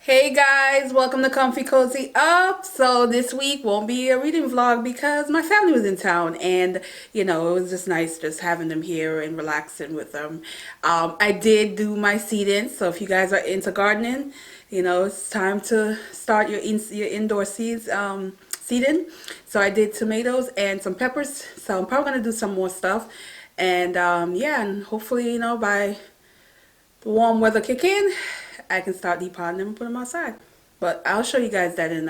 Hey guys, welcome to Comfy Cozy Up. So this week won't be a reading vlog because my family was in town and it was just nice just having them here and relaxing with them. I did do my seeding, so if you guys are into gardening, it's time to start your indoor seeding. So I did tomatoes and some peppers, so I'm probably gonna do some more stuff. And yeah, and hopefully, by the warm weather kick in, I can start depotting them and put them outside. But I'll show you guys that in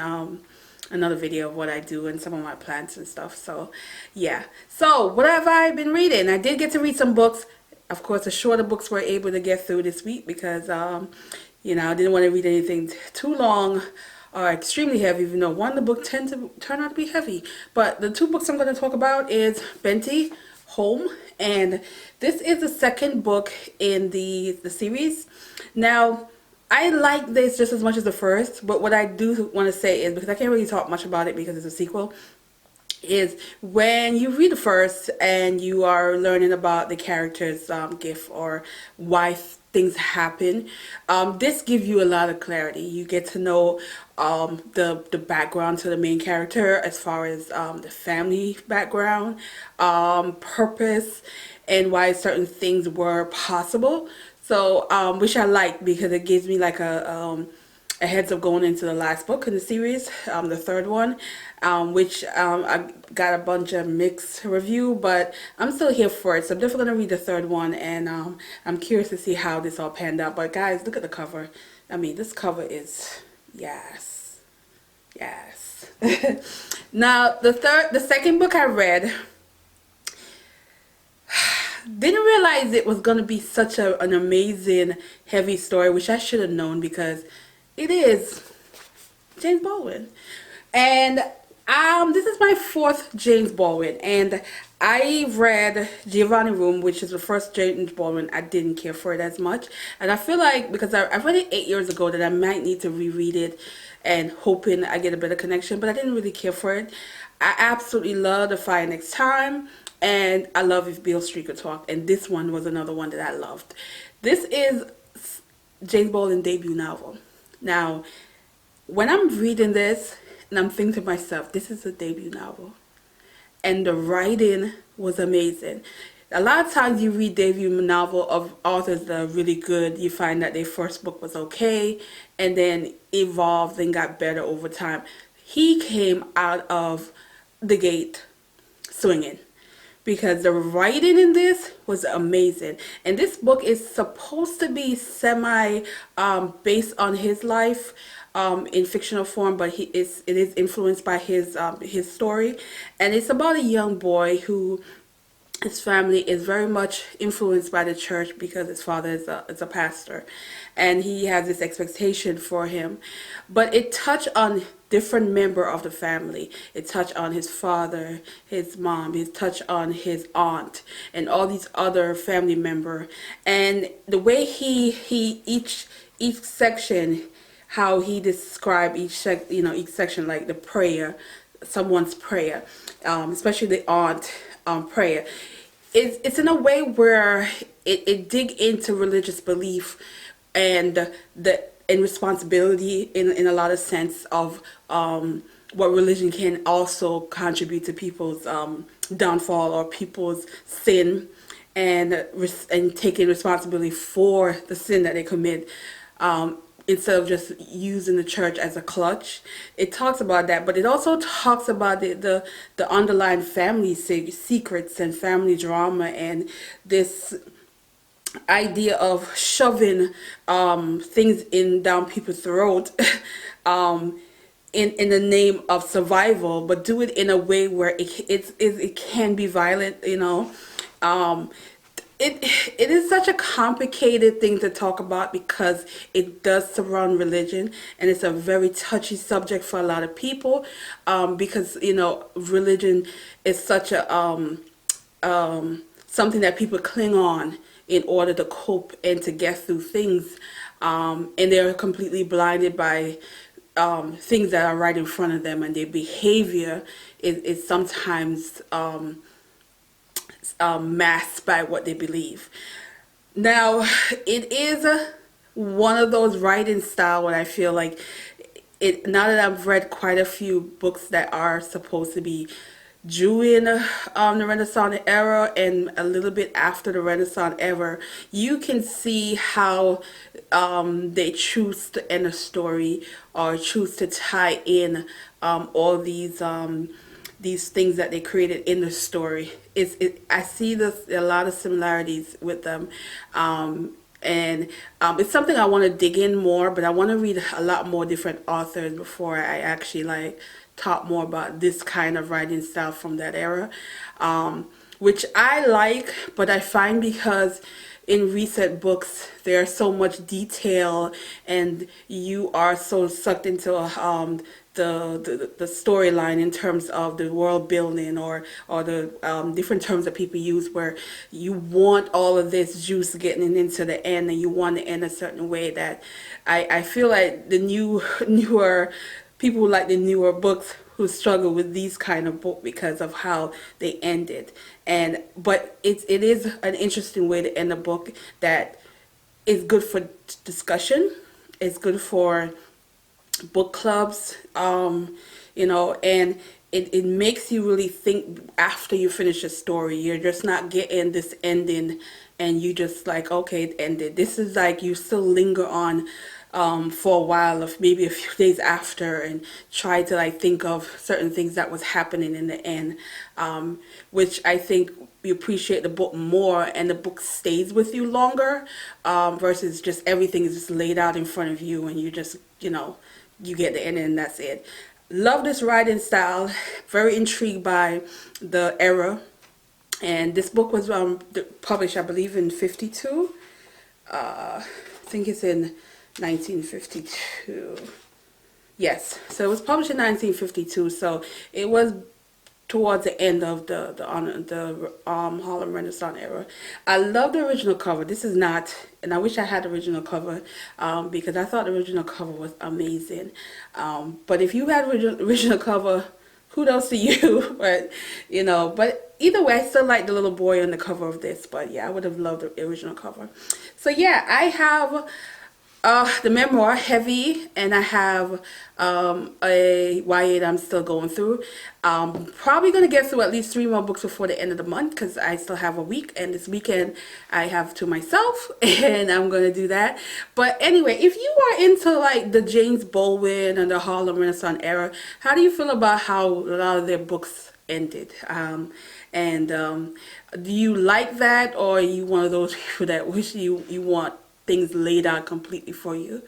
another video of what I do and some of my plants and stuff. So yeah. So what have I been reading? I did get to read some books. Of course, the shorter books were able to get through this week because I didn't want to read anything too long or extremely heavy, even though one of the books tend to turn out to be heavy. But the two books I'm going to talk about is Benty Home, and this is the second book in the series. Now, I like this just as much as the first, but what I do want to say is, because I can't really talk much about it because it's a sequel, is when you read the first and you are learning about the character's gift or why things happen, this gives you a lot of clarity. You get to know the background to the main character as far as the family background, purpose, and why certain things were possible. So which I like because it gives me like a heads up going into the last book in the series, the third one, which I got a bunch of mixed review, but I'm still here for it. So I'm definitely going to read the third one, and I'm curious to see how this all panned out. But guys, look at the cover. I mean, this cover is, yes, yes. Now, the second book I read, didn't realize it was going to be such an amazing, heavy story, which I should have known because it is James Baldwin. And this is my fourth James Baldwin. And I read Giovanni Room, which is the first James Baldwin. I didn't care for it as much. And I feel like, because I read it 8 years ago, that I might need to reread it and hoping I get a better connection. But I didn't really care for it. I absolutely love The Fire Next Time. And I love If Beale Street Could Talk. And this one was another one that I loved. This is James Baldwin's debut novel. Now, when I'm reading this and I'm thinking to myself, this is a debut novel. And the writing was amazing. A lot of times you read debut novel of authors that are really good, you find that their first book was okay and then evolved and got better over time. He came out of the gate swinging, because the writing in this was amazing. And this book is supposed to be semi based on his life in fictional form, but it is influenced by his story. And it's about a young boy who, his family is very much influenced by the church because his father is a pastor, and he has this expectation for him. But it touched on different member of the family. It touched on his father, his mom, it touched on his aunt, and all these other family member. And the way he each section, how he described each section, like the prayer, someone's prayer, especially the aunt prayer. It's in a way where it dig into religious belief and responsibility in a lot of sense of what religion can also contribute to people's downfall or people's sin, and taking responsibility for the sin that they commit, instead of just using the church as a clutch. It talks about that, but it also talks about the underlying family secrets and family drama, and this idea of shoving things in down people's throat in the name of survival, but do it in a way where it can be violent. It is such a complicated thing to talk about because it does surround religion, and it's a very touchy subject for a lot of people, because religion is such a something that people cling on in order to cope and to get through things, and they're completely blinded by things that are right in front of them, and their behavior is sometimes masked by what they believe. Now, it is one of those writing style where I feel like it, now that I've read quite a few books that are supposed to be during the Renaissance era and a little bit after the Renaissance era, you can see how they choose to end a story or choose to tie in all these things that they created in the story. I see this a lot of similarities with them. And it's something I want to dig in more, but I want to read a lot more different authors before I actually like talk more about this kind of writing style from that era, which I like, but I find because in recent books there's so much detail and you are so sucked into the storyline in terms of the world building or the different terms that people use, where you want all of this juice getting into the end and you want to end a certain way, that I feel like the newer people who like the newer books who struggle with these kind of book because of how they ended. And but it is an interesting way to end a book that is good for discussion. It's good for book clubs, and it makes you really think after you finish a story. You're just not getting this ending and you just like, okay, it ended. This is like you still linger on for a while, of maybe a few days after, and try to like think of certain things that was happening in the end, which I think you appreciate the book more and the book stays with you longer, versus just everything is just laid out in front of you and you just, you get the ending and that's it. Love this writing style. Very intrigued by the era. And this book was published, I believe, in 52. I think it's in 1952. Yes, so it was published in 1952. So it was towards the end of the Harlem Renaissance era. I love the original cover. This is not, and I wish I had the original cover, because I thought the original cover was amazing. But if you had original cover, kudos to you. But but either way, I still like the little boy on the cover of this. But yeah, I would have loved the original cover. So yeah, I have the memoir Heavy, and I have a YA that I'm still going through. Probably going to get through at least 3 more books before the end of the month, because I still have a week, and this weekend I have to myself and I'm going to do that. But anyway, if you are into like the James Baldwin and the Harlem Renaissance era, how do you feel about how a lot of their books ended? Do you like that, or are you one of those people that wish you want things laid out completely for you?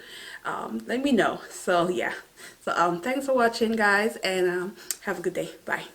Let me know. So yeah, so thanks for watching, guys, and have a good day. Bye.